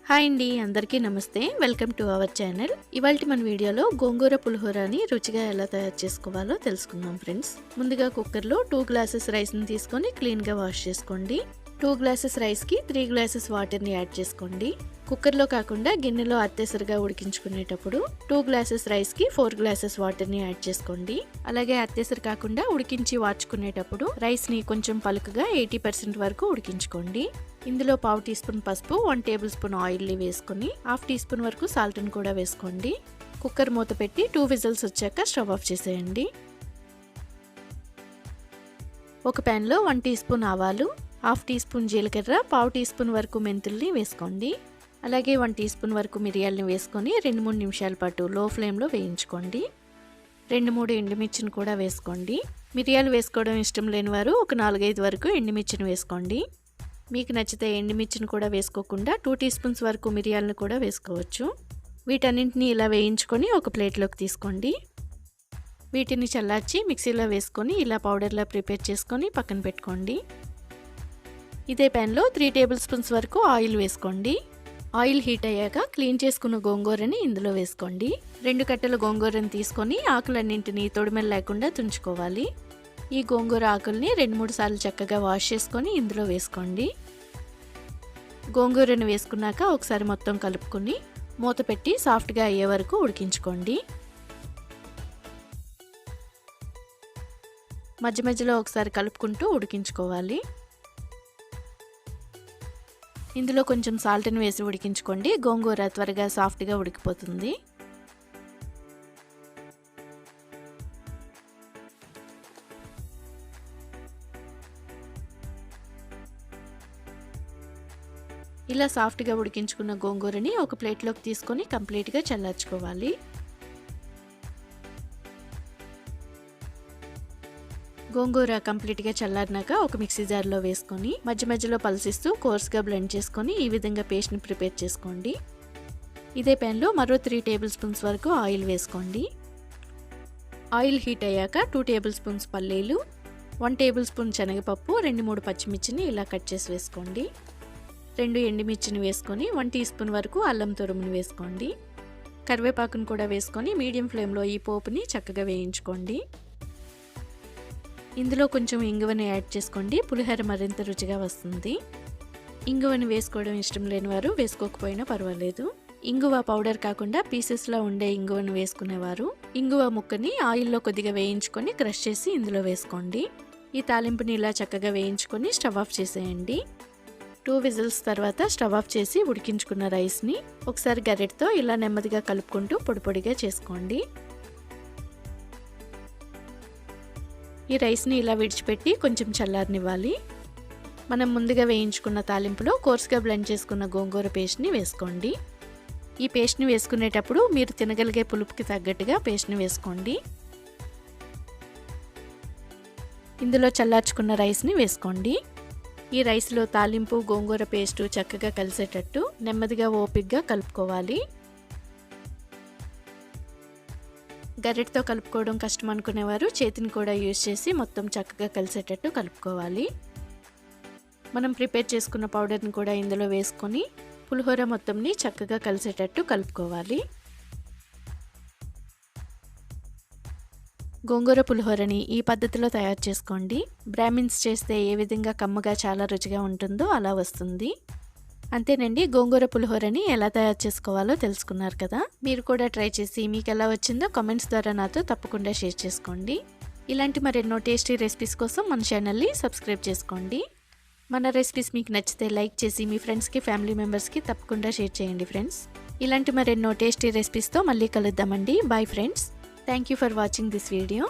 Hi అండి, అందరికీ నమస్తే. Welcome to our channel. ఇవాల్టి మన వీడియోలో గోంగూర పులిహోరని రుచిగా ఎలా తయారు చేసుకోవాలో తెలుసుకుందాం ఫ్రెండ్స్. ముందుగా కుక్కర్లో 2 గ్లాసెస్ రైస్ని తీసుకొని క్లీన్గా వాష్ చేసుకోండి. 2 గ్లాసెస్ రైస్కి 3 గ్లాసెస్ వాటర్ని యాడ్ చేసుకోండి. కుక్కర్లో కాకుండా గిన్నెలో అత్తెసరుగా ఉడికించుకునేటప్పుడు 2 గ్లాసెస్ రైస్కి 4 గ్లాసెస్ వాటర్ని యాడ్ చేసుకోండి. అలాగే అత్తెసరు కాకుండా ఉడికించి వార్చుకునేటప్పుడు రైస్ని కొంచెం పలుకుగా 80% వరకు ఉడికించుకోండి. ఇందులో 1/2 టీ స్పూన్ పసుపు, 1 టేబుల్ స్పూన్ ఆయిల్ని వేసుకొని 1/2 టీ స్పూన్ వరకు సాల్ట్ని కూడా వేసుకోండి. కుక్కర్ మూత పెట్టి 2 విజిల్స్ వచ్చాక స్టవ్ ఆఫ్ చేసేయండి. ఒక ప్యాన్లో 1 టీ స్పూన్ ఆవాలు, 1/2 టీ స్పూన్ జీలకర్ర, 1/2 టీ స్పూన్ వరకు మెంతుల్ని వేసుకోండి. అలాగే 1 టీ స్పూన్ వరకు మిరియాలని వేసుకొని 2-3 నిమిషాల పాటు లో ఫ్లేమ్లో వేయించుకోండి. 2-3 ఎండుమిర్చిని కూడా వేసుకోండి. మిరియాలు వేసుకోవడం ఇష్టం లేని వారు ఒక 4-5 వరకు ఎండుమిర్చిని వేసుకోండి. మీకు నచ్చితే ఎండుమిర్చిని కూడా వేసుకోకుండా 2 టీ స్పూన్స్ వరకు మిరియాలను కూడా వేసుకోవచ్చు. వీటన్నింటినీ ఇలా వేయించుకొని ఒక ప్లేట్లోకి తీసుకోండి. వీటిని చల్లార్చి మిక్సీలో వేసుకొని ఇలా పౌడర్లా ప్రిపేర్ చేసుకొని పక్కన పెట్టుకోండి. ఇదే ప్యాన్లో 3 టేబుల్ స్పూన్స్ వరకు ఆయిల్ వేసుకోండి. ఆయిల్ హీట్ అయ్యాక క్లీన్ చేసుకున్న గోంగూరని ఇందులో వేసుకోండి. 2 కట్టల గోంగూరని తీసుకొని ఆకులన్నింటినీ తొడిమెలు లేకుండా తుంచుకోవాలి. ఈ గోంగూర ఆకుల్ని 2-3 సార్లు చక్కగా వాష్ చేసుకొని ఇందులో వేసుకోండి. గోంగూరని వేసుకున్నాక ఒకసారి మొత్తం కలుపుకొని మూత పెట్టి సాఫ్ట్గా అయ్యే వరకు ఉడికించుకోండి. మధ్య మధ్యలో ఒకసారి కలుపుకుంటూ ఉడికించుకోవాలి. ఇందులో కొంచెం సాల్ట్ని వేసి ఉడికించుకోండి. గోంగూర త్వరగా సాఫ్ట్గా ఉడికిపోతుంది. ఇలా సాఫ్ట్గా ఉడికించుకున్న గోంగూరని ఒక ప్లేట్లోకి తీసుకొని కంప్లీట్గా చల్లార్చుకోవాలి. గోంగూర కంప్లీట్గా చల్లారినాక ఒక మిక్సీ జార్లో వేసుకొని మధ్య మధ్యలో పల్సిస్తూ కోర్స్గా బ్లెండ్ చేసుకొని ఈ విధంగా పేస్ట్ని ప్రిపేర్ చేసుకోండి. ఇదే ప్యాన్లో మరో 3 టేబుల్ స్పూన్స్ వరకు ఆయిల్ వేసుకోండి. ఆయిల్ హీట్ అయ్యాక 2 టేబుల్ స్పూన్స్ పల్లీలు, 1 టేబుల్ స్పూన్ శనగపప్పు, 2-3 పచ్చిమిర్చిని ఇలా కట్ చేసి వేసుకోండి. 2 ఎండుమిర్చిని వేసుకొని 1 టీ స్పూన్ వరకు అల్లం తురుముని వేసుకోండి. కరివేపాకును కూడా వేసుకొని మీడియం ఫ్లేమ్లో ఈ పోపుని చక్కగా వేయించుకోండి. ఇందులో కొంచెం ఇంగువని యాడ్ చేసుకోండి. పులిహోర మరింత రుచిగా వస్తుంది. ఇంగువని వేసుకోవడం ఇష్టం లేని వారు వేసుకోకపోయినా పర్వాలేదు. ఇంగువ పౌడర్ కాకుండా పీసెస్లో ఉండే ఇంగువను వేసుకునేవారు ఇంగువ ముక్కని ఆయిల్లో కొద్దిగా వేయించుకొని క్రష్ చేసి ఇందులో వేసుకోండి. ఈ తాలింపుని ఇలా చక్కగా వేయించుకొని స్టవ్ ఆఫ్ చేసేయండి. 2 విజిల్స్ తర్వాత స్టవ్ ఆఫ్ చేసి ఉడికించుకున్న రైస్ని ఒకసారి గరిటెతో ఇలా నెమ్మదిగా కలుపుకుంటూ పొడి పొడిగా చేసుకోండి. ఈ రైస్ని ఇలా విడిచిపెట్టి కొంచెం చల్లారనివ్వాలి. మనం ముందుగా వేయించుకున్న తాలింపులో కోర్స్గా బ్లెండ్ చేసుకున్న గోంగూర పేస్ట్ని వేసుకోండి. ఈ పేస్ట్ని వేసుకునేటప్పుడు మీరు తినగలిగే పులుపుకి తగ్గట్టుగా పేస్ట్ని వేసుకోండి. ఇందులో చల్లార్చుకున్న రైస్ని వేసుకోండి. ఈ రైస్లో తాలింపు గోంగూర పేస్టు చక్కగా కలిసేటట్టు నెమ్మదిగా ఓపిక్గా కలుపుకోవాలి. గరిటెతో కలుపుకోవడం కష్టం అనుకునేవారు చేతిని కూడా యూజ్ చేసి మొత్తం చక్కగా కలిసేటట్టు కలుపుకోవాలి. మనం ప్రిపేర్ చేసుకున్న పౌడర్ని కూడా ఇందులో వేసుకొని పులిహోర మొత్తంని చక్కగా కలిసేటట్టు కలుపుకోవాలి. గోంగూర పులిహోరని ఈ పద్ధతిలో తయారు చేసుకోండి. బ్రాహ్మిన్స్ చేస్తే ఏ విధంగా కమ్మగా చాలా రుచిగా ఉంటుందో అలా వస్తుంది. అంతేనండి, గోంగూర పులిహోరని ఎలా తయారు చేసుకోవాలో తెలుసుకున్నారు కదా. మీరు కూడా ట్రై చేసి మీకు ఎలా వచ్చిందో కామెంట్స్ ద్వారా నాతో తప్పకుండా షేర్ చేసుకోండి. ఇలాంటి మరెన్నో టేస్టీ రెసిపీస్ కోసం మన ఛానల్ని సబ్స్క్రైబ్ చేసుకోండి. మన రెసిపీస్ మీకు నచ్చితే లైక్ చేసి మీ ఫ్రెండ్స్కి, ఫ్యామిలీ మెంబర్స్కి తప్పకుండా షేర్ చేయండి ఫ్రెండ్స్. ఇలాంటి మరెన్నో టేస్టీ రెసిపీస్తో మళ్ళీ కలుద్దామండి. Bye friends. Thank you for watching this video.